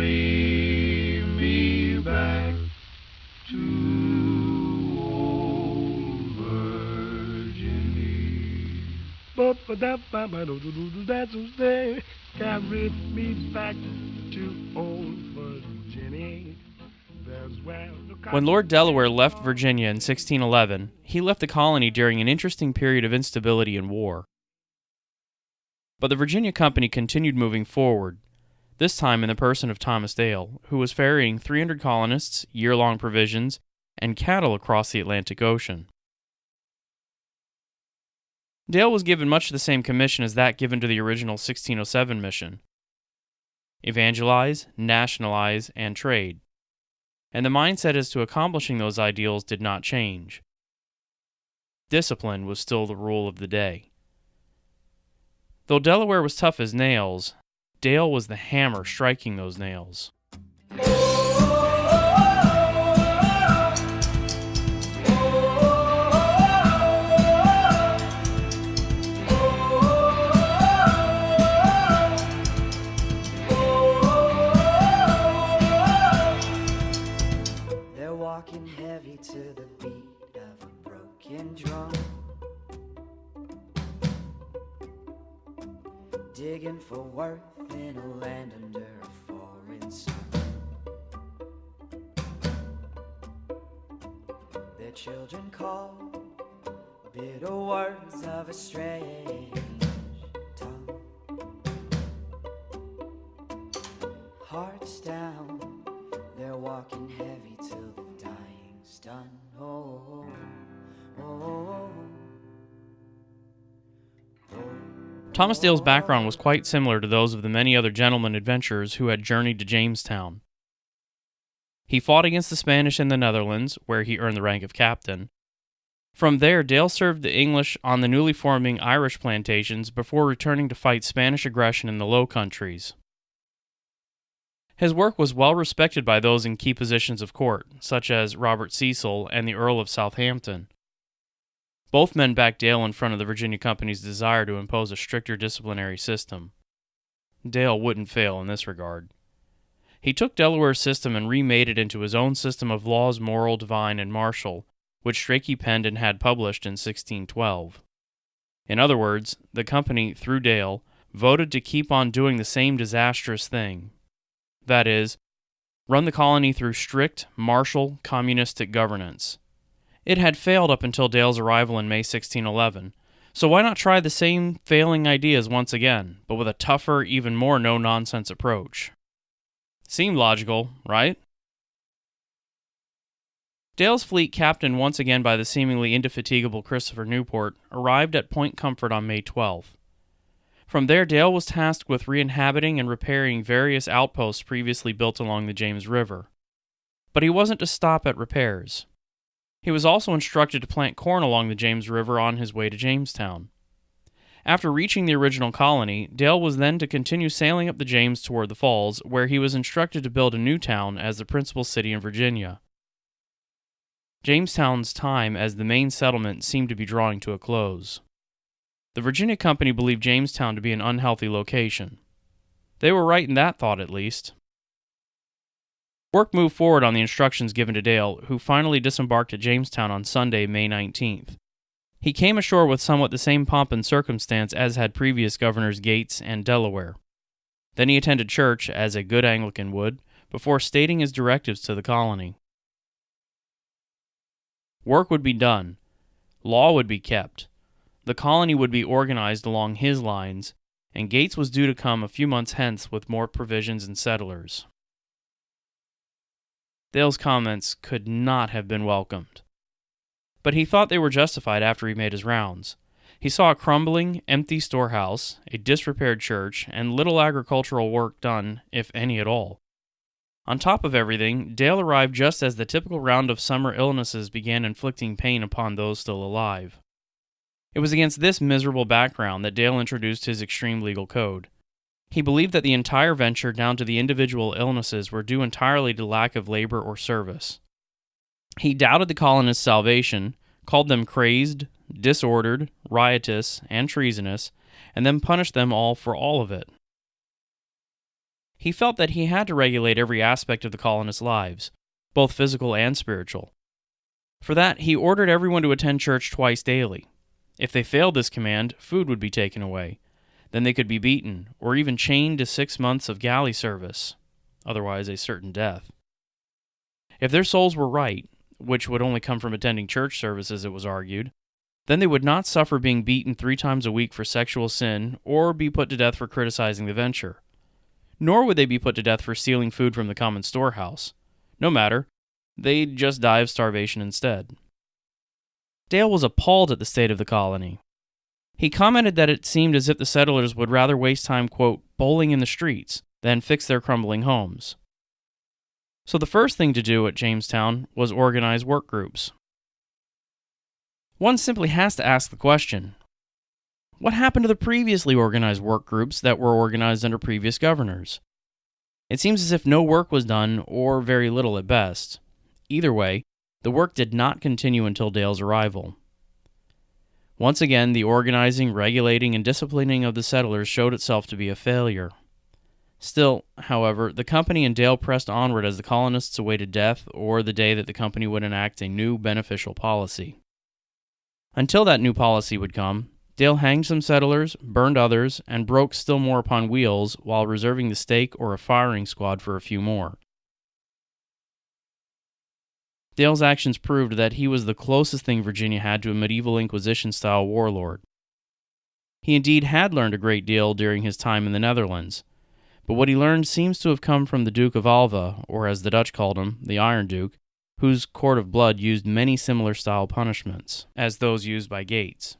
carry me back to old Virginia. Carry me back to old Virginia. When Lord Delaware left Virginia in 1611, he left the colony during an interesting period of instability and war. But the Virginia Company continued moving forward, this time in the person of Thomas Dale, who was ferrying 300 colonists, year-long provisions, and cattle across the Atlantic Ocean. Dale was given much the same commission as that given to the original 1607 mission: evangelize, nationalize, and trade. And the mindset as to accomplishing those ideals did not change. Discipline was still the rule of the day. Though Delaware was tough as nails, Dale was the hammer striking those nails. They're walking heavy to the beat of a broken drum, digging for worth in a land under a foreign sun. Their children call bitter words of a strange tongue. Hearts down, they're walking heavy till the dying's done. Oh, oh, oh, oh. Thomas Dale's background was quite similar to those of the many other gentlemen adventurers who had journeyed to Jamestown. He fought against the Spanish in the Netherlands, where he earned the rank of captain. From there, Dale served the English on the newly forming Irish plantations before returning to fight Spanish aggression in the Low Countries. His work was well respected by those in key positions of court, such as Robert Cecil and the Earl of Southampton. Both men backed Dale in front of the Virginia Company's desire to impose a stricter disciplinary system. Dale wouldn't fail in this regard. He took Delaware's system and remade it into his own system of laws moral, divine, and martial, which Strachey penned and had published in 1612. In other words, the company, through Dale, voted to keep on doing the same disastrous thing. That is, run the colony through strict, martial, communistic governance. It had failed up until Dale's arrival in May 1611, so why not try the same failing ideas once again, but with a tougher, even more no-nonsense approach? Seemed logical, right? Dale's fleet, captained once again by the seemingly indefatigable Christopher Newport, arrived at Point Comfort on May 12th. From there, Dale was tasked with re-inhabiting and repairing various outposts previously built along the James River. But he wasn't to stop at repairs. He was also instructed to plant corn along the James River on his way to Jamestown. After reaching the original colony, Dale was then to continue sailing up the James toward the falls, where he was instructed to build a new town as the principal city in Virginia. Jamestown's time as the main settlement seemed to be drawing to a close. The Virginia Company believed Jamestown to be an unhealthy location. They were right in that thought, at least. Work moved forward on the instructions given to Dale, who finally disembarked at Jamestown on Sunday, May 19th. He came ashore with somewhat the same pomp and circumstance as had previous governors Gates and Delaware. Then he attended church, as a good Anglican would, before stating his directives to the colony. Work would be done. Law would be kept. The colony would be organized along his lines, and Gates was due to come a few months hence with more provisions and settlers. Dale's comments could not have been welcomed. But he thought they were justified after he made his rounds. He saw a crumbling, empty storehouse, a disrepaired church, and little agricultural work done, if any at all. On top of everything, Dale arrived just as the typical round of summer illnesses began inflicting pain upon those still alive. It was against this miserable background that Dale introduced his extreme legal code. He believed that the entire venture, down to the individual illnesses, were due entirely to lack of labor or service. He doubted the colonists' salvation, called them crazed, disordered, riotous, and treasonous, and then punished them all for all of it. He felt that he had to regulate every aspect of the colonists' lives, both physical and spiritual. For that, he ordered everyone to attend church twice daily. If they failed this command, food would be taken away. Then they could be beaten, or even chained to 6 months of galley service, otherwise a certain death. If their souls were right, which would only come from attending church services, it was argued, then they would not suffer being beaten 3 times a week for sexual sin or be put to death for criticizing the venture. Nor would they be put to death for stealing food from the common storehouse. No matter, they'd just die of starvation instead. Dale was appalled at the state of the colony. He commented that it seemed as if the settlers would rather waste time, quote, bowling in the streets than fix their crumbling homes. So the first thing to do at Jamestown was organize work groups. One simply has to ask the question, what happened to the previously organized work groups that were organized under previous governors? It seems as if no work was done, or very little at best. Either way, the work did not continue until Dale's arrival. Once again, the organizing, regulating, and disciplining of the settlers showed itself to be a failure. Still, however, the company and Dale pressed onward as the colonists awaited death or the day that the company would enact a new beneficial policy. Until that new policy would come, Dale hanged some settlers, burned others, and broke still more upon wheels while reserving the stake or a firing squad for a few more. Dale's actions proved that he was the closest thing Virginia had to a medieval Inquisition-style warlord. He indeed had learned a great deal during his time in the Netherlands, but what he learned seems to have come from the Duke of Alva, or as the Dutch called him, the Iron Duke, whose court of blood used many similar style punishments, as those used by Gates.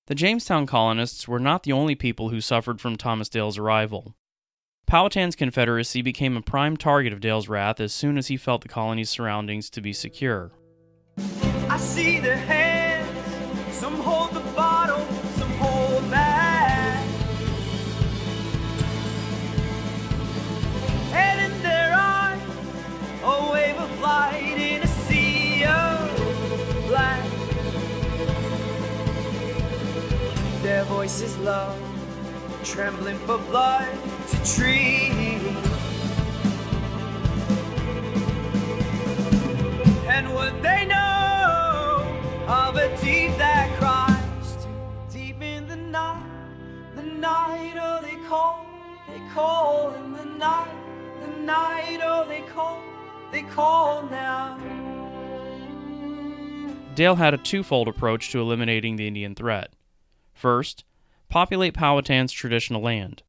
The Jamestown colonists were not the only people who suffered from Thomas Dale's arrival. Powhatan's Confederacy became a prime target of Dale's wrath as soon as he felt the colony's surroundings to be secure. I see their hands, some hold the bottle, some hold back. And in their eyes, a wave of light in a sea of black. Their voices low, trembling for blood to treat. And what they know of a deep that cries too deep in the night, oh they call in the night, oh they call now. Dale had a twofold approach to eliminating the Indian threat. First, populate Powhatan's traditional land.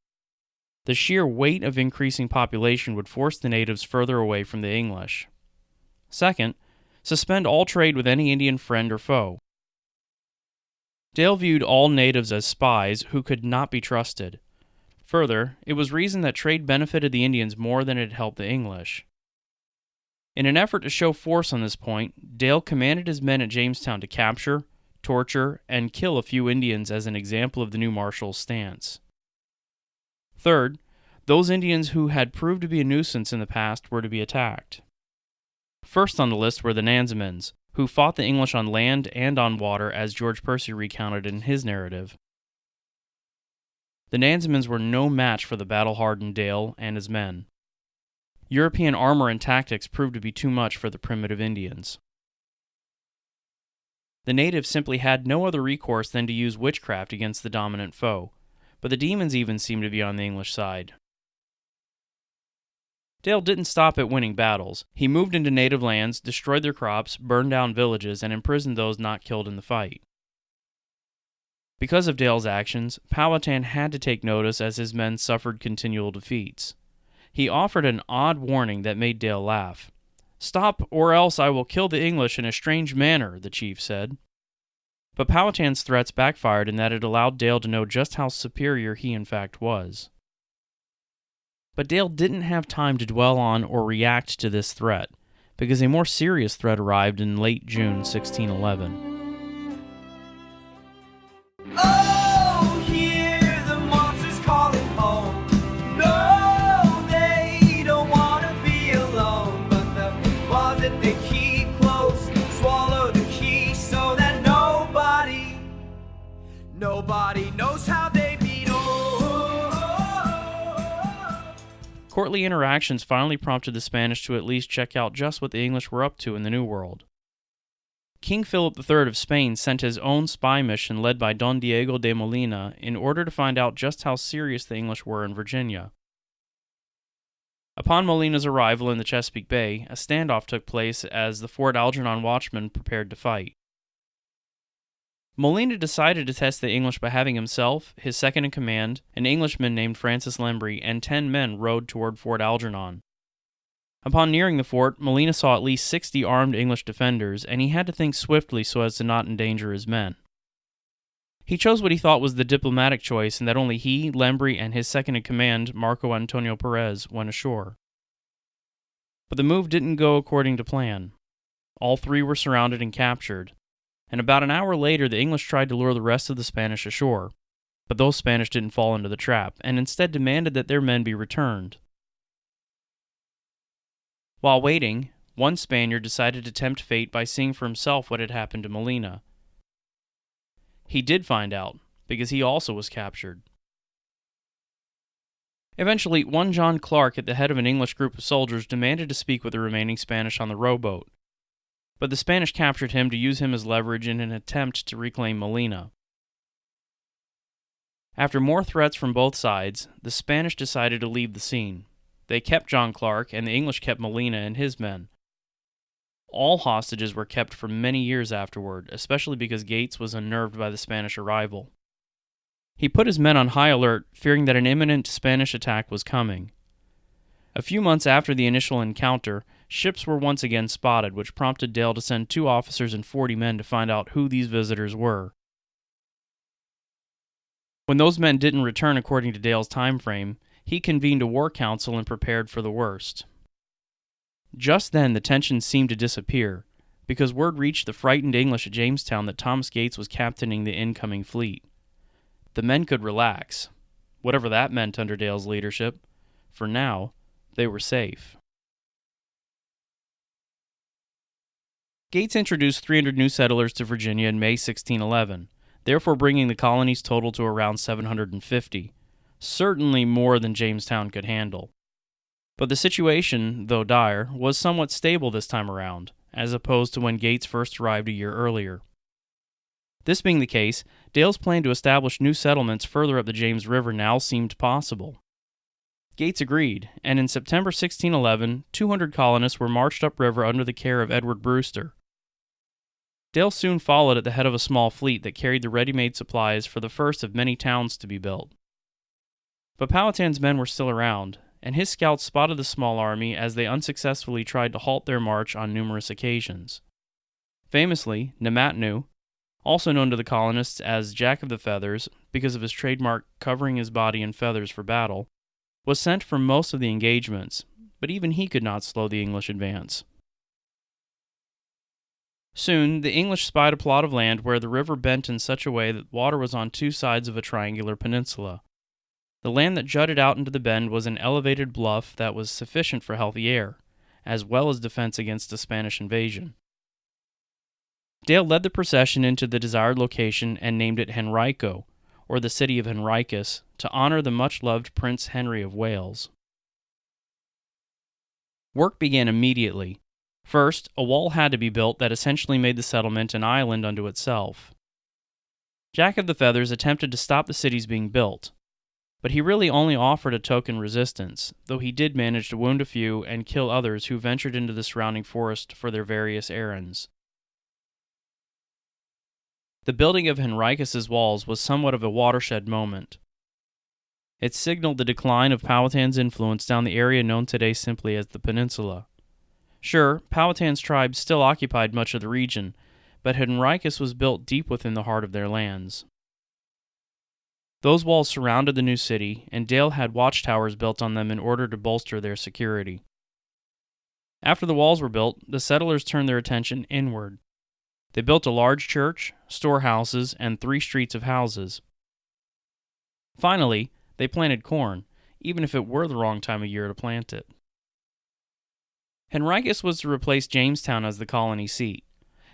The sheer weight of increasing population would force the natives further away from the English. Second, suspend all trade with any Indian friend or foe. Dale viewed all natives as spies who could not be trusted. Further, it was reasoned that trade benefited the Indians more than it helped the English. In an effort to show force on this point, Dale commanded his men at Jamestown to capture, torture, and kill a few Indians as an example of the new marshal's stance. Third, those Indians who had proved to be a nuisance in the past were to be attacked. First on the list were the Nansemans, who fought the English on land and on water, as George Percy recounted in his narrative. The Nansemans were no match for the battle-hardened Dale and his men. European armor and tactics proved to be too much for the primitive Indians. The natives simply had no other recourse than to use witchcraft against the dominant foe, but the demons even seemed to be on the English side. Dale didn't stop at winning battles. He moved into native lands, destroyed their crops, burned down villages, and imprisoned those not killed in the fight. Because of Dale's actions, Powhatan had to take notice as his men suffered continual defeats. He offered an odd warning that made Dale laugh. "Stop, or else I will kill the English in a strange manner," the chief said. But Powhatan's threats backfired in that it allowed Dale to know just how superior he in fact was. But Dale didn't have time to dwell on or react to this threat, because a more serious threat arrived in late June 1611. Oh, hear the monsters calling home. No, they don't want to be alone, but the closet they keep close, swallow the key so that nobody knows how they beat. Oh, courtly interactions finally prompted the Spanish to at least check out just what the English were up to in the New World. King Philip III of Spain sent his own spy mission led by Don Diego de Molina in order to find out just how serious the English were in Virginia. Upon Molina's arrival in the Chesapeake Bay, a standoff took place as the Fort Algernon watchmen prepared to fight. Molina decided to test the English by having himself, his second-in-command, an Englishman named Francis Lembry, and 10 men rowed toward Fort Algernon. Upon nearing the fort, Molina saw at least 60 armed English defenders, and he had to think swiftly so as to not endanger his men. He chose what he thought was the diplomatic choice, and that only he, Lembry, and his second-in-command, Marco Antonio Perez, went ashore. But the move didn't go according to plan. All 3 were surrounded and captured, and about an hour later the English tried to lure the rest of the Spanish ashore, but those Spanish didn't fall into the trap, and instead demanded that their men be returned. While waiting, one Spaniard decided to tempt fate by seeing for himself what had happened to Molina. He did find out, because he also was captured. Eventually, one John Clark, at the head of an English group of soldiers, demanded to speak with the remaining Spanish on the rowboat, but the Spanish captured him to use him as leverage in an attempt to reclaim Molina. After more threats from both sides, the Spanish decided to leave the scene. They kept John Clark, and the English kept Molina and his men. All hostages were kept for many years afterward, especially because Gates was unnerved by the Spanish arrival. He put his men on high alert, fearing that an imminent Spanish attack was coming. A few months after the initial encounter, ships were once again spotted, which prompted Dale to send 2 officers and 40 men to find out who these visitors were. When those men didn't return according to Dale's time frame, he convened a war council and prepared for the worst. Just then, the tension seemed to disappear, because word reached the frightened English at Jamestown that Thomas Gates was captaining the incoming fleet. The men could relax, whatever that meant under Dale's leadership. For now, they were safe. Gates introduced 300 new settlers to Virginia in May 1611, therefore bringing the colony's total to around 750. Certainly more than Jamestown could handle. But the situation, though dire, was somewhat stable this time around, as opposed to when Gates first arrived a year earlier. This being the case, Dale's plan to establish new settlements further up the James River now seemed possible. Gates agreed, and in September 1611, 200 colonists were marched upriver under the care of Edward Brewster. Dale soon followed at the head of a small fleet that carried the ready-made supplies for the first of many towns to be built. But Powhatan's men were still around, and his scouts spotted the small army as they unsuccessfully tried to halt their march on numerous occasions. Famously, Namatnu, also known to the colonists as Jack of the Feathers because of his trademark covering his body in feathers for battle, was sent for most of the engagements, but even he could not slow the English advance. Soon, the English spied a plot of land where the river bent in such a way that water was on 2 sides of a triangular peninsula. The land that jutted out into the bend was an elevated bluff that was sufficient for healthy air, as well as defense against a Spanish invasion. Dale led the procession into the desired location and named it Henrico, or the city of Henricus, to honor the much-loved Prince Henry of Wales. Work began immediately. First, a wall had to be built that essentially made the settlement an island unto itself. Jack of the Feathers attempted to stop the cities being built, but he really only offered a token resistance, though he did manage to wound a few and kill others who ventured into the surrounding forest for their various errands. The building of Henricus's walls was somewhat of a watershed moment. It signaled the decline of Powhatan's influence down the area known today simply as the Peninsula. Sure, Powhatan's tribes still occupied much of the region, but Henricus was built deep within the heart of their lands. Those walls surrounded the new city, and Dale had watchtowers built on them in order to bolster their security. After the walls were built, the settlers turned their attention inward. They built a large church, storehouses, and 3 streets of houses. Finally, they planted corn, even if it were the wrong time of year to plant it. Henricus was to replace Jamestown as the colony seat,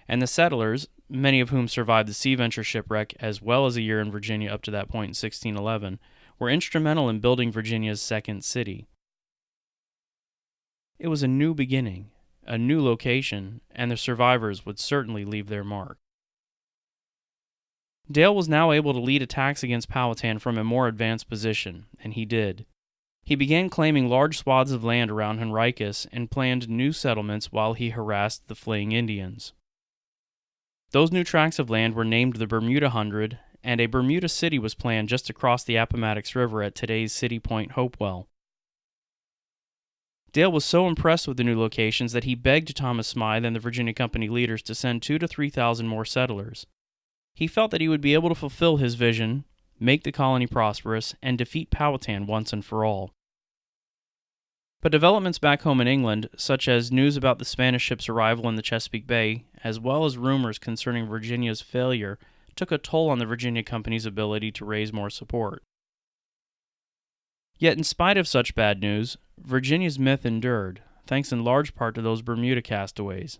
and the settlers, many of whom survived the Sea Venture shipwreck as well as a year in Virginia up to that point in 1611, were instrumental in building Virginia's second city. It was a new beginning, a new location, and the survivors would certainly leave their mark. Dale was now able to lead attacks against Powhatan from a more advanced position, and he did. He began claiming large swaths of land around Henricus and planned new settlements while he harassed the fleeing Indians. Those new tracts of land were named the Bermuda Hundred, and a Bermuda city was planned just across the Appomattox River at today's City Point Hopewell. Dale was so impressed with the new locations that he begged Thomas Smythe and the Virginia Company leaders to send 2,000 to 3,000 more settlers. He felt that he would be able to fulfill his vision, make the colony prosperous, and defeat Powhatan once and for all. But developments back home in England, such as news about the Spanish ship's arrival in the Chesapeake Bay, as well as rumors concerning Virginia's failure, took a toll on the Virginia Company's ability to raise more support. Yet in spite of such bad news, Virginia's myth endured, thanks in large part to those Bermuda castaways.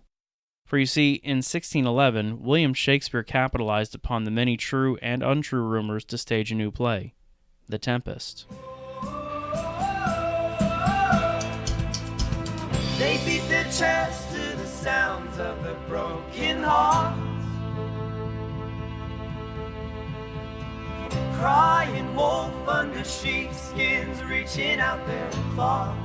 For you see, in 1611, William Shakespeare capitalized upon the many true and untrue rumors to stage a new play, The Tempest. They beat their chests to the sounds of their broken hearts, crying wolf under sheepskins, reaching out their claws.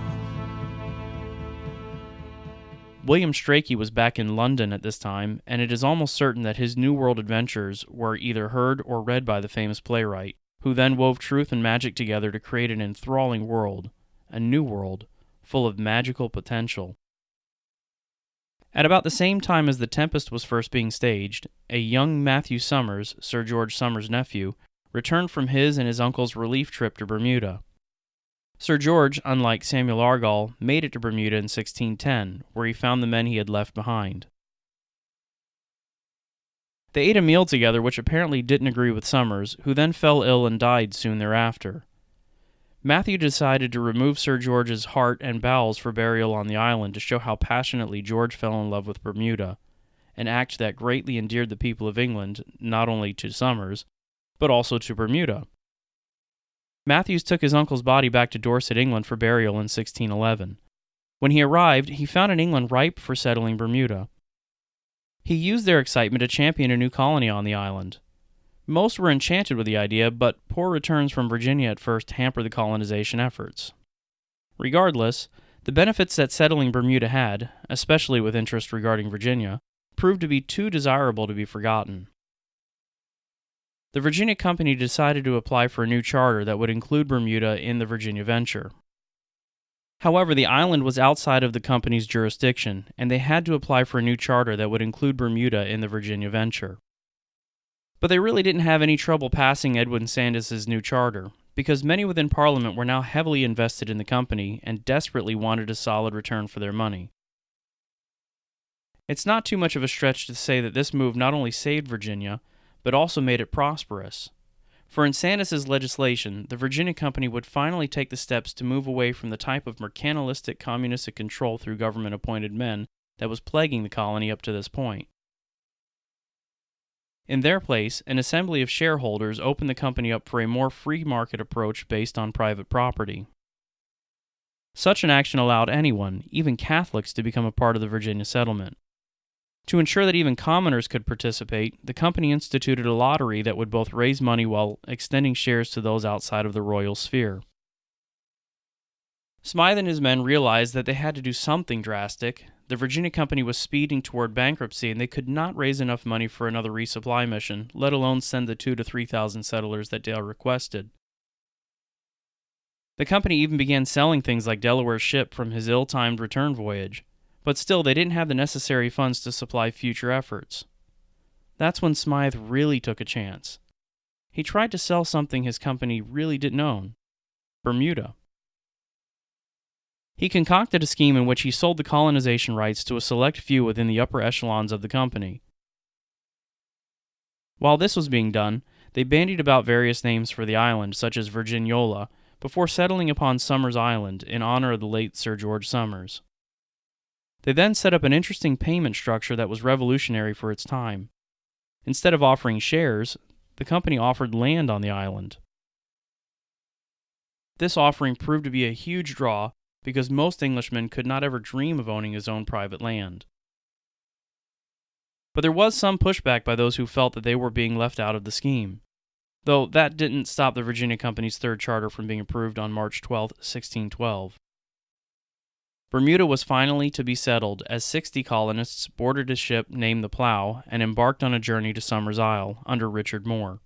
William Strachey was back in London at this time, and it is almost certain that his New World adventures were either heard or read by the famous playwright, who then wove truth and magic together to create an enthralling world, a new world, full of magical potential. At about the same time as The Tempest was first being staged, a young Matthew Somers, Sir George Somers' nephew, returned from his and his uncle's relief trip to Bermuda. Sir George, unlike Samuel Argall, made it to Bermuda in 1610, where he found the men he had left behind. They ate a meal together which apparently didn't agree with Somers, who then fell ill and died soon thereafter. Matthew decided to remove Sir George's heart and bowels for burial on the island to show how passionately George fell in love with Bermuda, an act that greatly endeared the people of England not only to Somers, but also to Bermuda. Matthews took his uncle's body back to Dorset, England for burial in 1611. When he arrived, he found an England ripe for settling Bermuda. He used their excitement to champion a new colony on the island. Most were enchanted with the idea, but poor returns from Virginia at first hampered the colonization efforts. Regardless, the benefits that settling Bermuda had, especially with interest regarding Virginia, proved to be too desirable to be forgotten. The Virginia Company decided to apply for a new charter that would include Bermuda in the Virginia venture. However, the island was outside of the company's jurisdiction, and they had to apply for a new charter that would include Bermuda in the Virginia venture. But they really didn't have any trouble passing Edwin Sandys's new charter, because many within Parliament were now heavily invested in the company and desperately wanted a solid return for their money. It's not too much of a stretch to say that this move not only saved Virginia, but also made it prosperous. For in Sandys's legislation, the Virginia Company would finally take the steps to move away from the type of mercantilistic communistic control through government-appointed men that was plaguing the colony up to this point. In their place, an assembly of shareholders opened the company up for a more free market approach based on private property. Such an action allowed anyone, even Catholics, to become a part of the Virginia settlement. To ensure that even commoners could participate, the company instituted a lottery that would both raise money while extending shares to those outside of the royal sphere. Smythe and his men realized that they had to do something drastic. The Virginia Company was speeding toward bankruptcy, and they could not raise enough money for another resupply mission, let alone send the 2,000 to 3,000 settlers that Dale requested. The company even began selling things like Delaware's ship from his ill-timed return voyage. But still, they didn't have the necessary funds to supply future efforts. That's when Smythe really took a chance. He tried to sell something his company really didn't own: Bermuda. He concocted a scheme in which he sold the colonization rights to a select few within the upper echelons of the company. While this was being done, they bandied about various names for the island, such as Virginiola, before settling upon Somers Island in honor of the late Sir George Somers. They then set up an interesting payment structure that was revolutionary for its time. Instead of offering shares, the company offered land on the island. This offering proved to be a huge draw, because most Englishmen could not ever dream of owning his own private land. But there was some pushback by those who felt that they were being left out of the scheme, though that didn't stop the Virginia Company's third charter from being approved on March 12, 1612. Bermuda was finally to be settled as 60 colonists boarded a ship named the Plough and embarked on a journey to Somers Isle under Richard Moore.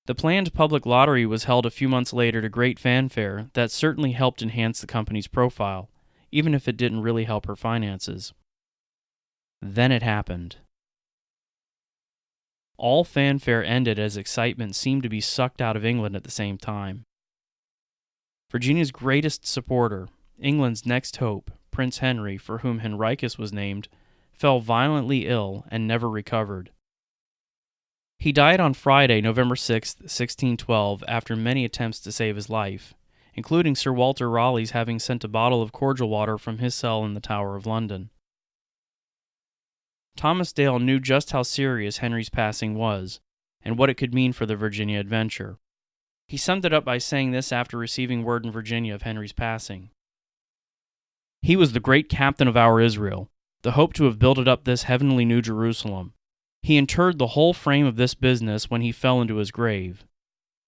The planned public lottery was held a few months later to great fanfare that certainly helped enhance the company's profile, even if it didn't really help her finances. Then it happened. All fanfare ended as excitement seemed to be sucked out of England at the same time. Virginia's greatest supporter, England's next hope, Prince Henry, for whom Henricus was named, fell violently ill and never recovered. He died on Friday, November 6, 1612, after many attempts to save his life, including Sir Walter Raleigh's having sent a bottle of cordial water from his cell in the Tower of London. Thomas Dale knew just how serious Henry's passing was, and what it could mean for the Virginia adventure. He summed it up by saying this after receiving word in Virginia of Henry's passing. "He was the great captain of our Israel, the hope to have builded up this heavenly New Jerusalem. He interred the whole frame of this business when he fell into his grave.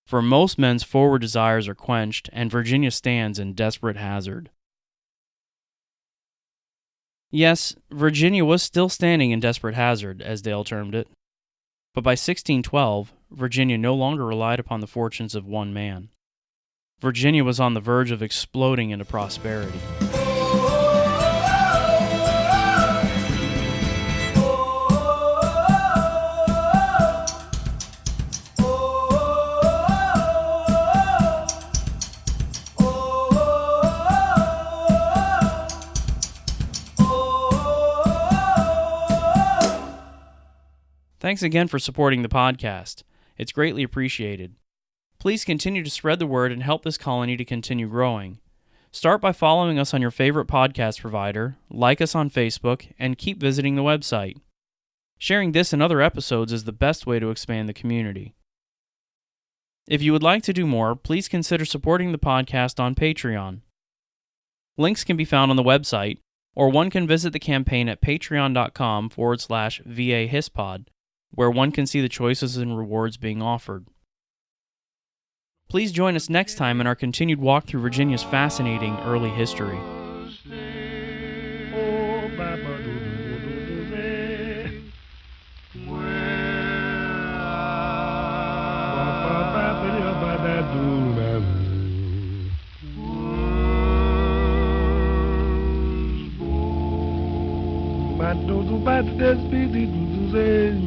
For most men's forward desires are quenched, and Virginia stands in desperate hazard." Yes, Virginia was still standing in desperate hazard, as Dale termed it. But by 1612, Virginia no longer relied upon the fortunes of one man. Virginia was on the verge of exploding into prosperity. Thanks again for supporting the podcast. It's greatly appreciated. Please continue to spread the word and help this colony to continue growing. Start by following us on your favorite podcast provider, like us on Facebook, and keep visiting the website. Sharing this and other episodes is the best way to expand the community. If you would like to do more, please consider supporting the podcast on Patreon. Links can be found on the website, or one can visit the campaign at patreon.com/VAHispod, where one can see the choices and rewards being offered. Please join us next time in our continued walk through Virginia's fascinating early history. Mas tudo bate despedido do Zé,